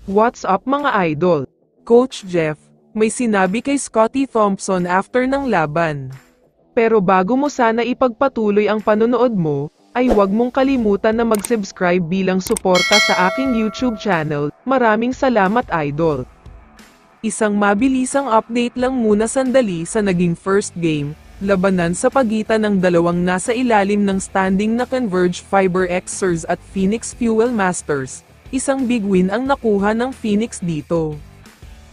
What's up mga idol? Coach Jeff, may sinabi kay Scottie Thompson after ng laban. Pero bago mo sana ipagpatuloy ang panonood mo, ay huwag mong kalimutan na mag-subscribe bilang suporta sa aking YouTube channel. Maraming salamat idol. Isang mabilisang update lang muna sandali sa naging first game, labanan sa pagitan ng dalawang nasa ilalim ng standing na Converge Fiber Xers at Phoenix Fuel Masters. Isang big win ang nakuha ng Phoenix dito.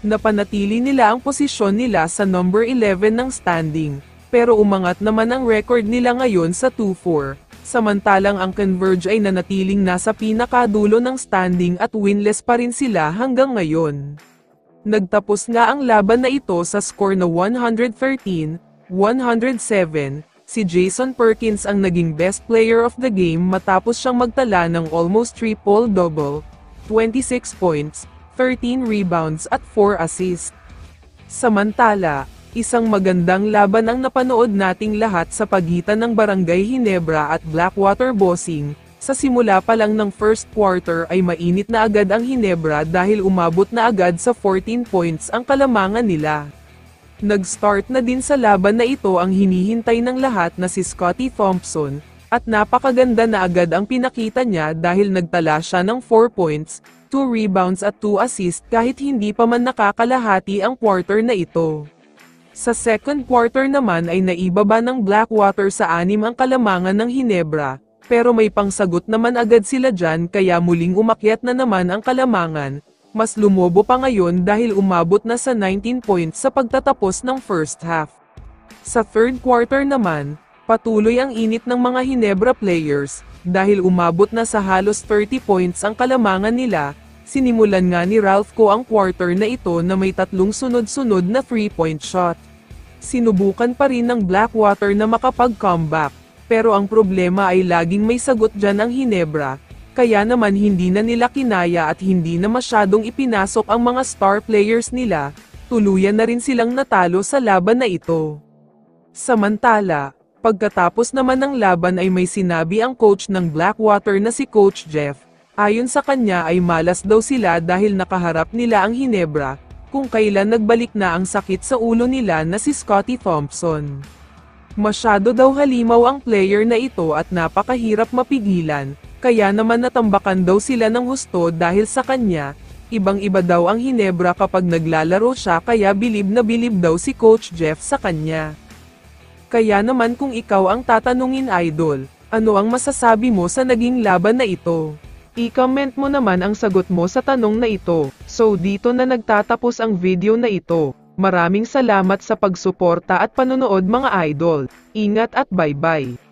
Napanatili nila ang posisyon nila sa number 11 ng standing, pero umangat naman ang record nila ngayon sa 2-4, samantalang ang Converge ay nanatiling nasa pinakadulo ng standing at winless pa rin sila hanggang ngayon. Nagtapos nga ang laban na ito sa score na 113-107, si Jason Perkins ang naging best player of the game matapos siyang magtala ng almost triple-double, 26 points, 13 rebounds at 4 assists. Samantala, isang magandang laban ang napanood nating lahat sa pagitan ng Barangay Ginebra at Blackwater Bossing. Sa simula pa lang ng first quarter ay mainit na agad ang Ginebra dahil umabot na agad sa 14 points ang kalamangan nila. Nag-start na din sa laban na ito ang hinihintay ng lahat na si Scottie Thompson, at napakaganda na agad ang pinakita niya dahil nagtala siya ng 4 points, 2 rebounds at 2 assists kahit hindi pa man nakakalahati ang quarter na ito. Sa second quarter naman ay naibaba ng Blackwater sa 6 ang kalamangan ng Ginebra, pero may pangsagot naman agad sila dyan kaya muling umakyat na naman ang kalamangan. Mas lumobo pa ngayon dahil umabot na sa 19 points sa pagtatapos ng first half. Sa third quarter naman, patuloy ang init ng mga Ginebra players, dahil umabot na sa halos 30 points ang kalamangan nila. Sinimulan nga ni Ralph Ko ang quarter na ito na may 3 sunod-sunod na 3-point shot. Sinubukan pa rin ng Blackwater na makapag-comeback, pero ang problema ay laging may sagot dyan ang Ginebra. Kaya naman hindi na nila kinaya at hindi na masyadong ipinasok ang mga star players nila, tuluyan na rin silang natalo sa laban na ito. Samantala, pagkatapos naman ng laban ay may sinabi ang coach ng Blackwater na si Coach Jeff. Ayon sa kanya ay malas daw sila dahil nakaharap nila ang Ginebra, kung kailan nagbalik na ang sakit sa ulo nila na si Scottie Thompson. Masyado daw halimaw ang player na ito at napakahirap mapigilan. Kaya naman natambakan daw sila ng husto dahil sa kanya, ibang-iba daw ang Ginebra kapag naglalaro siya kaya bilib na bilib daw si Coach Jeff sa kanya. Kaya naman kung ikaw ang tatanungin idol, ano ang masasabi mo sa naging laban na ito? I-comment mo naman ang sagot mo sa tanong na ito. So dito na nagtatapos ang video na ito. Maraming salamat sa pagsuporta at panonood mga idol. Ingat at bye-bye.